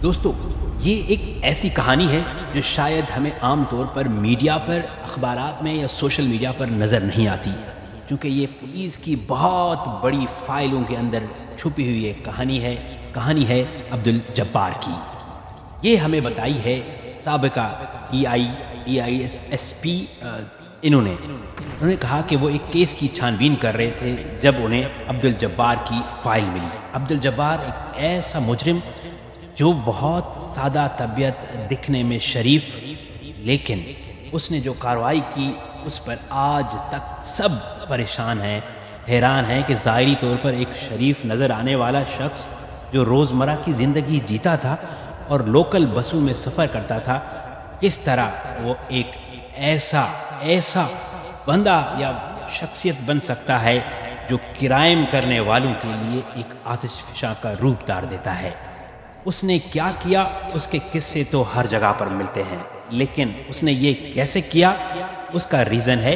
दोस्तों, ये एक ऐसी कहानी है जो शायद हमें आम तौर पर मीडिया पर, अखबारात में या सोशल मीडिया पर नज़र नहीं आती, क्योंकि ये पुलिस की बहुत बड़ी फाइलों के अंदर छुपी हुई एक कहानी है अब्दुल जब्बार की। ये हमें बताई है साबिका DISSP। उन्होंने कहा कि वो एक केस की छानबीन कर रहे थे जब उन्हें अब्दुल जब्बार की फ़ाइल मिली। अब्दुल जब्बार एक ऐसा मुजरिम जो बहुत सादा तबीयत, दिखने में शरीफ, लेकिन उसने जो कार्रवाई की उस पर आज तक सब परेशान हैं, हैरान हैं कि ज़ाहिरी तौर पर एक शरीफ नज़र आने वाला शख्स जो रोज़मर्रा की ज़िंदगी जीता था और लोकल बसों में सफ़र करता था, किस तरह वो एक ऐसा ऐसा बंदा या शख्सियत बन सकता है जो क्राइम करने वालों के लिए एक आतिशफ़शा का रूप धार देता है। उसने क्या किया, उसके किस्से तो हर जगह पर मिलते हैं, लेकिन उसने ये कैसे किया, उसका रीज़न है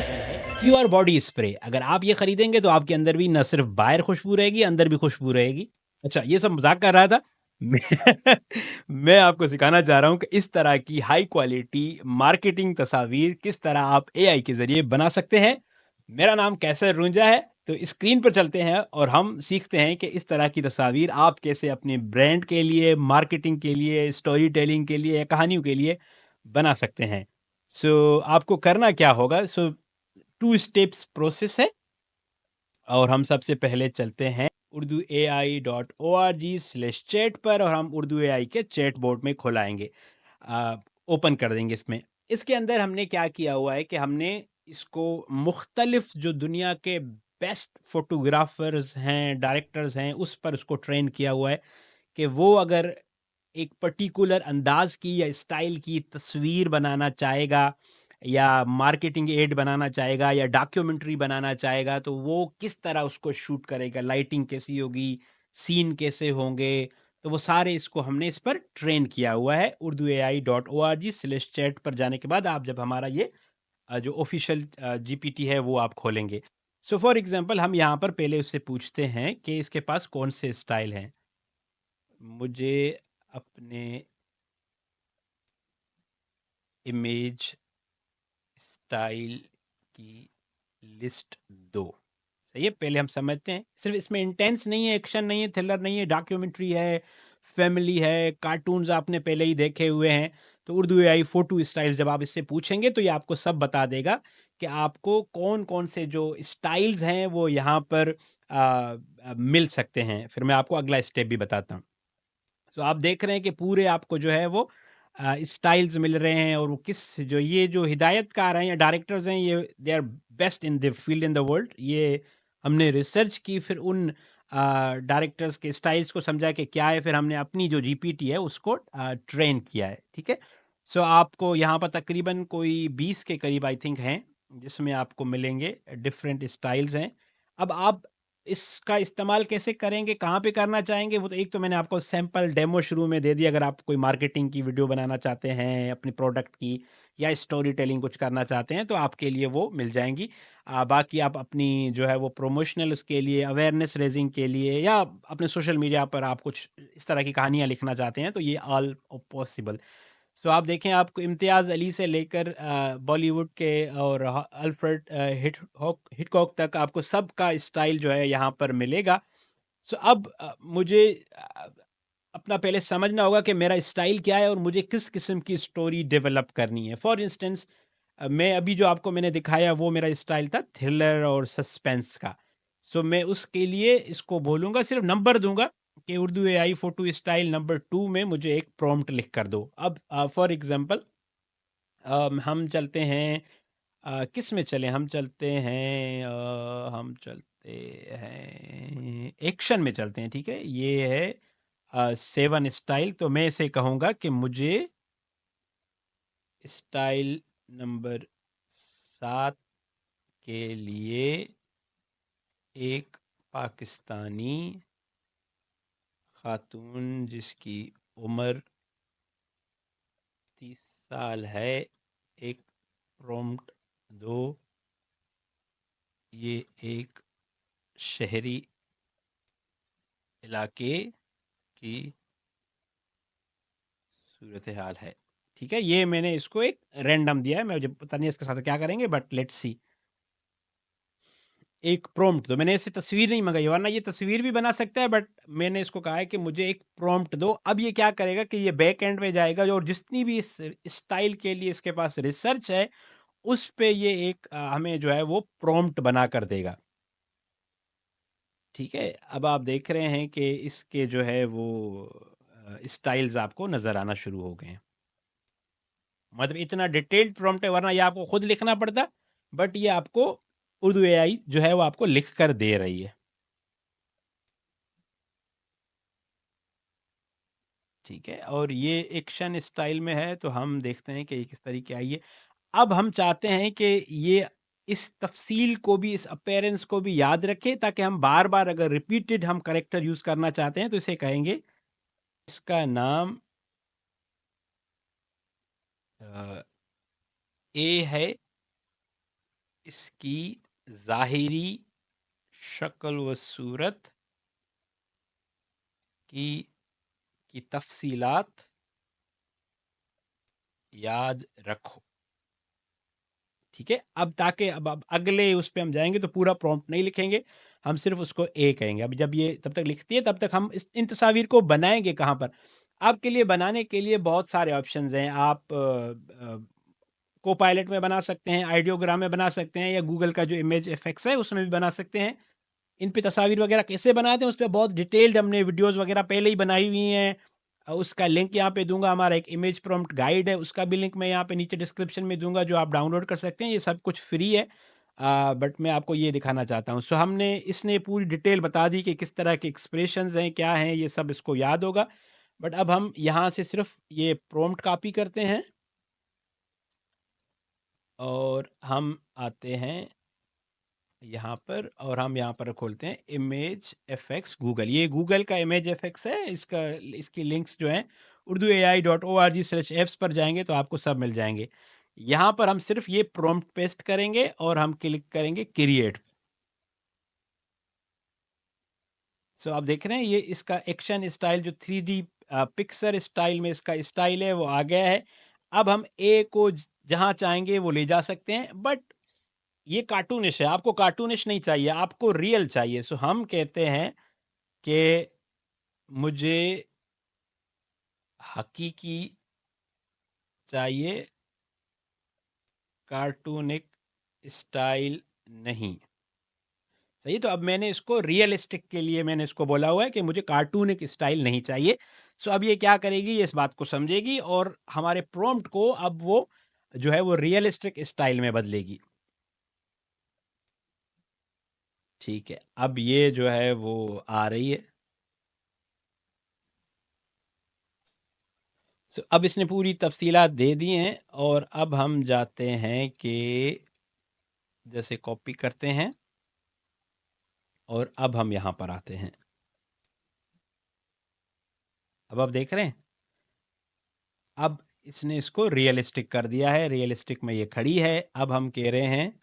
क्यूआर बॉडी स्प्रे। अगर आप ये खरीदेंगे तो आपके अंदर भी न सिर्फ बाहर खुशबू रहेगी, अंदर भी खुशबू रहेगी। अच्छा, ये सब मजाक कर रहा था मैं। मैं आपको सिखाना चाह रहा हूँ कि इस तरह की हाई क्वालिटी मार्केटिंग तस्वीर किस तरह आप एआई के जरिए बना सकते हैं। मेरा नाम कैसर रुंजा है, तो स्क्रीन पर चलते हैं और हम सीखते हैं कि इस तरह की तस्वीर आप कैसे अपने ब्रांड के लिए, मार्केटिंग के लिए, स्टोरी टेलिंग के लिए या कहानियों के लिए बना सकते हैं। आपको करना क्या होगा? 2 स्टेप्स प्रोसेस है और हम सबसे पहले चलते हैं urduai.org/chat पर और हम उर्दू एआई के चैट बोर्ड में खोलाएंगे, ओपन कर देंगे इसमें। इसके अंदर हमने क्या किया हुआ है कि हमने इसको मुख्तलिफ जो दुनिया के बेस्ट फोटोग्राफर्स हैं, डायरेक्टर्स हैं, उस पर उसको ट्रेन किया हुआ है कि वो अगर एक पर्टिकुलर अंदाज की या स्टाइल की तस्वीर बनाना चाहेगा या मार्केटिंग एड बनाना चाहेगा या डॉक्यूमेंट्री बनाना चाहेगा, तो वो किस तरह उसको शूट करेगा, लाइटिंग कैसी होगी, सीन कैसे होंगे, तो वो सारे इसको हमने इस पर ट्रेन किया हुआ है। urduai.org/chat पर जाने के बाद आप जब हमारा ये जो ऑफिशियल जीपीटी है वो आप खोलेंगे। सो फॉर एग्जांपल हम यहाँ पर पहले उससे पूछते हैं कि इसके पास कौन से स्टाइल हैं। मुझे अपने इमेज स्टाइल की लिस्ट दो। सही है, पहले हम समझते हैं। सिर्फ इसमें इंटेंस नहीं है, एक्शन नहीं है, थ्रिलर नहीं है, डॉक्यूमेंट्री है, फैमिली है, कार्टून्स आपने पहले ही देखे हुए हैं। तो उर्दू एआई फोटो स्टाइल्स जब आप इससे पूछेंगे तो ये आपको सब बता देगा कि आपको कौन कौन से जो स्टाइल्स हैं वो यहाँ पर मिल सकते हैं। फिर मैं आपको अगला स्टेप भी बताता हूँ। तो आप देख रहे हैं कि पूरे आपको जो है वो स्टाइल्स मिल रहे हैं और वो किस जो ये जो हिदायतकार हैं या डायरेक्टर्स हैं, ये they are best in the field in the world. ये हमने रिसर्च की, फिर उन डायरेक्टर्स के स्टाइल्स को समझा कि क्या है, फिर हमने अपनी जो जीपीटी है उसको ट्रेन किया है। ठीक है, सो आपको यहाँ पर तकरीबन कोई 20 के करीब आई थिंक हैं जिसमें आपको मिलेंगे डिफरेंट स्टाइल्स हैं। अब आप इसका इस्तेमाल कैसे करेंगे, कहाँ पे करना चाहेंगे, वो तो एक तो मैंने आपको सैंपल डेमो शुरू में दे दिया। अगर आप कोई मार्केटिंग की वीडियो बनाना चाहते हैं अपने प्रोडक्ट की या स्टोरी टेलिंग कुछ करना चाहते हैं तो आपके लिए वो मिल जाएंगी। बाकी आप अपनी जो है वो प्रोमोशनल उसके लिए, अवेयरनेस रेजिंग के लिए या अपने सोशल मीडिया पर आप कुछ इस तरह की कहानियाँ लिखना चाहते हैं तो ये ऑल पॉसिबल। सो आप देखें, आपको इम्तियाज़ अली से लेकर बॉलीवुड के और अल्फ्रेड हिटकॉक तक आपको सबका स्टाइल जो है यहाँ पर मिलेगा। सो अब मुझे अपना पहले समझना होगा कि मेरा स्टाइल क्या है और मुझे किस किस्म की स्टोरी डेवलप करनी है। फॉर इंस्टेंस, मैं अभी जो आपको मैंने दिखाया वो मेरा स्टाइल था थ्रिलर और सस्पेंस का। सो मैं उसके लिए इसको बोलूँगा, सिर्फ नंबर दूंगा कि Urdu AI photo style number 2 में मुझे एक प्रॉम्प्ट लिख कर दो। अब फॉर एग्जांपल हम चलते हैं, किस में चलें, हम चलते हैं एक्शन में चलते हैं। ठीक है, ये है 7 स्टाइल। तो मैं इसे कहूँगा कि मुझे स्टाइल नंबर 7 के लिए एक पाकिस्तानी खातून जिसकी उम्र 30 साल है, एक प्रॉम्प्ट दो। ये एक शहरी इलाके की सूरत हाल है। ठीक है, ये मैंने इसको एक रैंडम दिया है, मुझे पता नहीं इसके साथ क्या करेंगे, बट लेट्स सी। एक प्रॉम्प्ट दो, मैंने इससे तस्वीर नहीं मंगाई, वरना ये तस्वीर भी बना सकता है, बट मैंने इसको कहा है कि मुझे एक प्रॉम्प्ट दो। अब ये क्या करेगा कि ये बैक एंड में जाएगा और जितनी भी इस स्टाइल के लिए इसके पास रिसर्च है, उस पे ये एक हमें जो है वो प्रॉम्प्ट बना कर देगा। ठीक है, अब आप देख रहे हैं कि इसके जो है वो स्टाइल्स आपको नज़र आना शुरू हो गए हैं। मतलब इतना डिटेल्ड प्रॉम्प्ट है, वरना ये आपको खुद लिखना पड़ता, बट ये आपको उर्दू एआई जो है वो आपको लिख कर दे रही है। ठीक है, और ये एक्शन स्टाइल में है, तो हम देखते हैं कि ये किस तरीके आई है। अब हम चाहते हैं कि ये इस तफसील को भी, इस अपीयरेंस को भी याद रखें, ताकि हम बार बार अगर रिपीटेड हम करेक्टर यूज करना चाहते हैं तो इसे कहेंगे, इसका नाम ए है, इसकी ज़ाहिरी शक्ल व सूरत की तफसीलात याद रखो। ठीक है, अब ताकि अब अगले उस पे हम जाएंगे तो पूरा प्रॉम्प्ट नहीं लिखेंगे, हम सिर्फ उसको ए कहेंगे। अब जब ये तब तक लिखती है, तब तक हम इन तस्वीर को बनाएंगे कहाँ पर। आपके लिए बनाने के लिए बहुत सारे ऑप्शंस हैं। आप को पायलट में बना सकते हैं, आइडियोग्राम में बना सकते हैं, या गूगल का जो इमेज इफेक्ट्स है उसमें भी बना सकते हैं। इन पे तस्वीर वगैरह कैसे बनाते हैं उस पर बहुत डिटेल्ड हमने वीडियोस वगैरह पहले ही बनाई हुई हैं। उसका लिंक यहाँ पे दूंगा, हमारा एक इमेज प्रॉम्प्ट गाइड है, उसका भी लिंक मैं यहाँ पे नीचे डिस्क्रिप्शन में दूंगा, जो आप डाउनलोड कर सकते हैं। ये सब कुछ फ्री है, बट मैं आपको ये दिखाना चाहता हूँ। सो हमने इसने पूरी डिटेल बता दी कि किस तरह के एक्सप्रेशंस हैं, क्या हैं, ये सब इसको याद होगा। बट अब हम यहाँ से सिर्फ ये प्रॉम्प्ट कॉपी करते हैं और हम आते हैं यहाँ पर, और हम यहाँ पर खोलते हैं इमेज एफएक्स गूगल। ये गूगल का इमेज एफएक्स है, इसका इसकी लिंक्स जो हैं urduai.org/apps पर जाएंगे तो आपको सब मिल जाएंगे। यहाँ पर हम सिर्फ ये प्रॉम्प्ट पेस्ट करेंगे और हम क्लिक करेंगे क्रिएट। सो आप देख रहे हैं ये इसका एक्शन स्टाइल जो 3D पिक्सर स्टाइल में इसका स्टाइल है वो आ गया है। अब हम ए को जहाँ चाहेंगे वो ले जा सकते हैं, बट ये कार्टूनिश है, आपको कार्टूनिश नहीं चाहिए, आपको रियल चाहिए। सो हम कहते हैं कि मुझे हकीकी चाहिए, कार्टूनिक स्टाइल नहीं। सही, तो अब मैंने इसको रियलिस्टिक के लिए मैंने इसको बोला हुआ है कि मुझे कार्टूनिक स्टाइल नहीं चाहिए। सो अब ये क्या करेगी, ये इस बात को समझेगी और हमारे प्रॉम्प्ट को अब वो जो है वो रियलिस्टिक स्टाइल में बदलेगी। ठीक है, अब ये जो है वो आ रही है। सो अब इसने पूरी तफसीलात दे दी हैं, और अब हम जाते हैं कि जैसे कॉपी करते हैं और अब हम यहाँ पर आते हैं। अब आप देख रहे हैं, अब इसने इसको रियलिस्टिक कर दिया है, रियलिस्टिक में ये खड़ी है। अब हम कह रहे हैं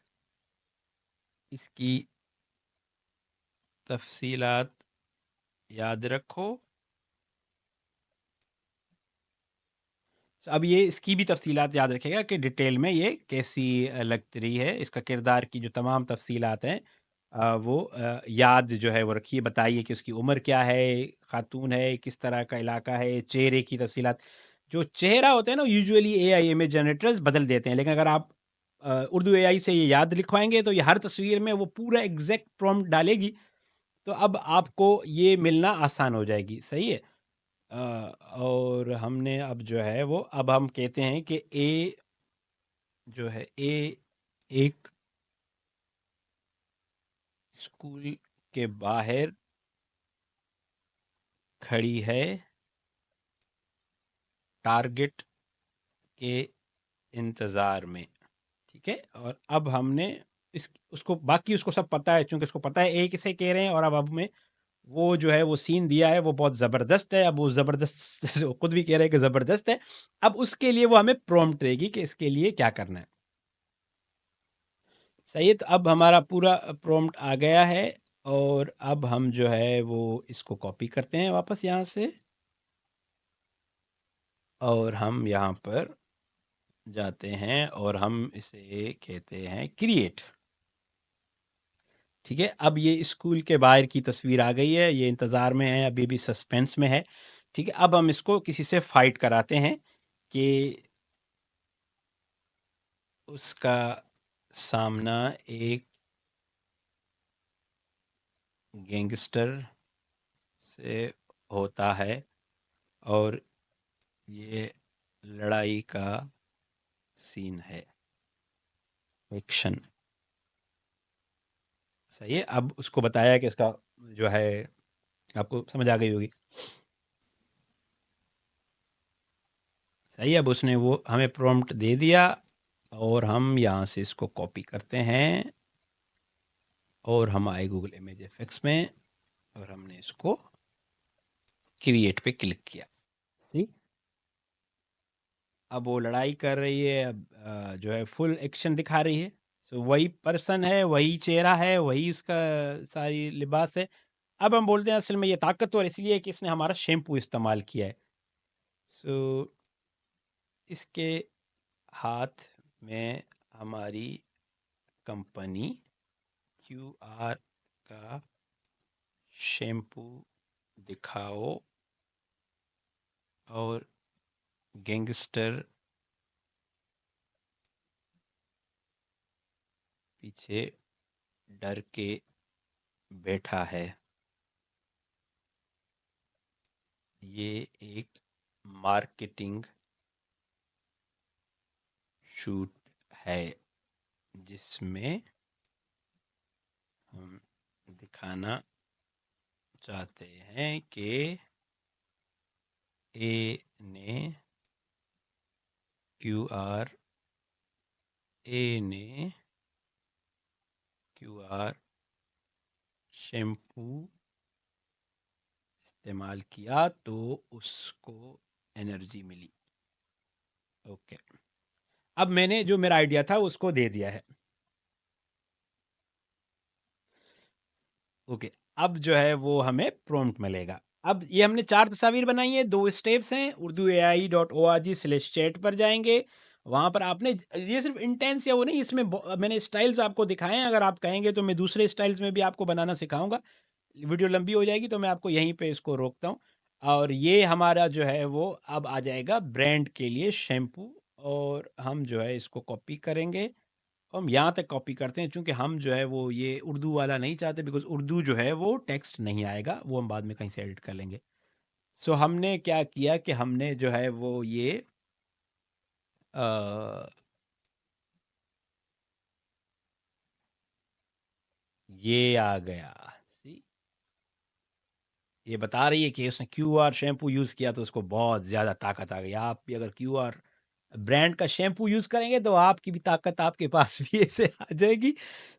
इसकी तफसीलात याद रखो। अब ये इसकी भी तफसीलात याद रखेगा कि डिटेल में ये कैसी लग रही है, इसका किरदार की जो तमाम तफसीलात हैं वो याद जो है वो रखिए। बताइए कि उसकी उम्र क्या है, खातून है, किस तरह का इलाका है, चेहरे की तफसीलात। जो चेहरा होता है ना, यूजुअली एआई इमेज जनरेटर्स बदल देते हैं, लेकिन अगर आप उर्दू एआई से ये याद लिखवाएंगे तो ये हर तस्वीर में वो पूरा एग्जैक्ट प्रॉम्प्ट डालेगी, तो अब आपको ये मिलना आसान हो जाएगी। सही है। अ, और हमने अब जो है वो, अब हम कहते हैं कि ए जो है, ए एक स्कूल के बाहर खड़ी है, टारगेट के इंतज़ार में। ठीक है, और अब हमने इस उसको बाकी उसको सब पता है, चूंकि उसको पता है ए किसे कह रहे हैं, और अब हमें वो जो है वो सीन दिया है वो बहुत ज़बरदस्त है। अब वो ज़बरदस्त वो खुद भी कह रहे हैं कि ज़बरदस्त है। अब उसके लिए वो हमें प्रॉम्प्ट देगी कि इसके लिए क्या करना है। सही है, तो अब हमारा पूरा प्रॉम्प्ट आ गया है, और अब हम जो है वो इसको कॉपी करते हैं वापस यहाँ से, और हम यहाँ पर जाते हैं और हम इसे कहते हैं क्रिएट। ठीक है, अब ये स्कूल के बाहर की तस्वीर आ गई है, ये इंतज़ार में है, अभी भी सस्पेंस में है। ठीक है, अब हम इसको किसी से फाइट कराते हैं कि उसका सामना एक गैंगस्टर से होता है और ये लड़ाई का सीन है, एक्शन। सही है, अब उसको बताया कि इसका जो है, आपको समझ आ गई होगी। सही है, अब उसने वो हमें प्रॉम्प्ट दे दिया और हम यहाँ से इसको कॉपी करते हैं और हम आए गूगल इमेज एफएक्स में और हमने इसको क्रिएट पे क्लिक किया। सी, अब वो लड़ाई कर रही है, अब जो है फुल एक्शन दिखा रही है। सो वही पर्सन है, वही चेहरा है, वही उसका सारी लिबास है। अब हम बोलते हैं असल में ये ताकतवर इसलिए कि इसने हमारा शैम्पू इस्तेमाल किया है। सो इसके हाथ में हमारी कंपनी क्यूआर का शैम्पू दिखाओ और गैंगस्टर पीछे डर के बैठा है। ये एक मार्केटिंग शूट है जिसमें हम दिखाना चाहते हैं कि ए ने क्यूआर शैम्पू इस्तेमाल किया तो उसको एनर्जी मिली। ओके, अब मैंने जो मेरा आइडिया था उसको दे दिया है। ओके, अब जो है वो हमें प्रॉम्प्ट मिलेगा। अब ये हमने 4 तस्वीर बनाई है, 2 स्टेप्स हैं। urduai.org/chat पर जाएंगे, वहाँ पर आपने ये सिर्फ इंटेंस या वो नहीं, इसमें मैंने स्टाइल्स आपको दिखाए हैं। अगर आप कहेंगे तो मैं दूसरे स्टाइल्स में भी आपको बनाना सिखाऊंगा। वीडियो लंबी हो जाएगी तो मैं आपको यहीं पे इसको रोकता हूँ। और ये हमारा जो है वो अब आ जाएगा ब्रांड के लिए शैम्पू, और हम जो है इसको कॉपी करेंगे। हम यहाँ तक कॉपी करते हैं चूंकि हम जो है वो ये उर्दू वाला नहीं चाहते, बिकॉज उर्दू जो है वो टेक्स्ट नहीं आएगा, वो हम बाद में कहीं से एडिट कर लेंगे। सो हमने क्या किया कि हमने जो है वो ये आ गया। सी, ये बता रही है कि उसने क्यूआर शैम्पू यूज़ किया तो उसको बहुत ज़्यादा ताकत आ गई। आप भी अगर क्यूआर ब्रांड का शैम्पू यूज़ करेंगे तो आपकी भी ताकत आपके पास भी ऐसे आ जाएगी।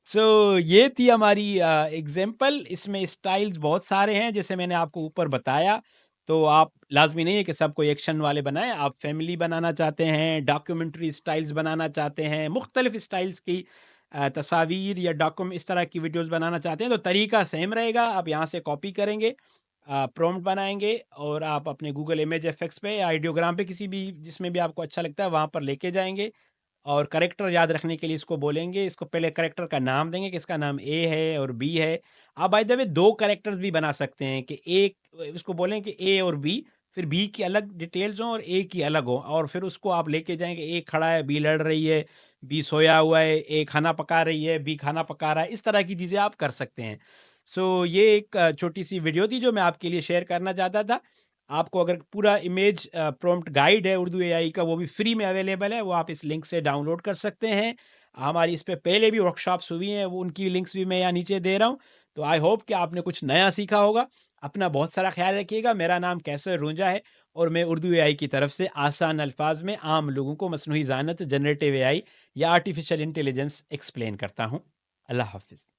सो ये थी हमारी एग्जांपल। इसमें स्टाइल्स बहुत सारे हैं जैसे मैंने आपको ऊपर बताया। तो आप लाजमी नहीं है कि सब कोई एक्शन वाले बनाएं, आप फैमिली बनाना चाहते हैं, डॉक्यूमेंट्री स्टाइल्स बनाना चाहते हैं, मुख्तलिफ स्टाइल्स की तस्वीर या डॉक्यूमेंट इस तरह की वीडियोस बनाना चाहते हैं तो तरीका सेम रहेगा। आप यहाँ से कॉपी करेंगे, प्रॉम्प्ट बनाएंगे और आप अपने गूगल इमेज एफएक्स पे या आइडियोग्राम पे किसी भी जिसमें भी आपको अच्छा लगता है वहाँ पर लेके जाएंगे और करेक्टर याद रखने के लिए इसको बोलेंगे। इसको पहले करेक्टर का नाम देंगे कि इसका नाम ए है और बी है। आप बाय द वे 2 करेक्टर्स भी बना सकते हैं कि एक इसको बोलें कि ए और बी, फिर बी की अलग डिटेल्स हों और ए की अलग हो, और फिर उसको आप लेके जाएंगे। ए खड़ा है, बी लड़ रही है, बी सोया हुआ है, ए खाना पका रही है, बी खाना पका रहा है। इस तरह की चीज़ें आप कर सकते हैं। सो ये एक छोटी सी वीडियो थी जो मैं आपके लिए शेयर करना चाहता था। आपको अगर पूरा इमेज प्रॉम्प्ट गाइड है उर्दू एआई का, वो भी फ्री में अवेलेबल है, वो आप इस लिंक से डाउनलोड कर सकते हैं। हमारी इस पे पहले भी वर्कशॉप्स हुई हैं, वो उनकी लिंक्स भी मैं यहाँ नीचे दे रहा हूँ। तो आई होप कि आपने कुछ नया सीखा होगा। अपना बहुत सारा ख्याल रखिएगा। मेरा नाम कैसर रूंजा है और मैं उर्दू एआई की तरफ से आसान अल्फाज में आम लोगों को मसनूई ज़ानत, जनरेटिव एआई या आर्टिफिशियल इंटेलिजेंस एक्सप्लेन करता हूँ। अल्लाह हाफिज़।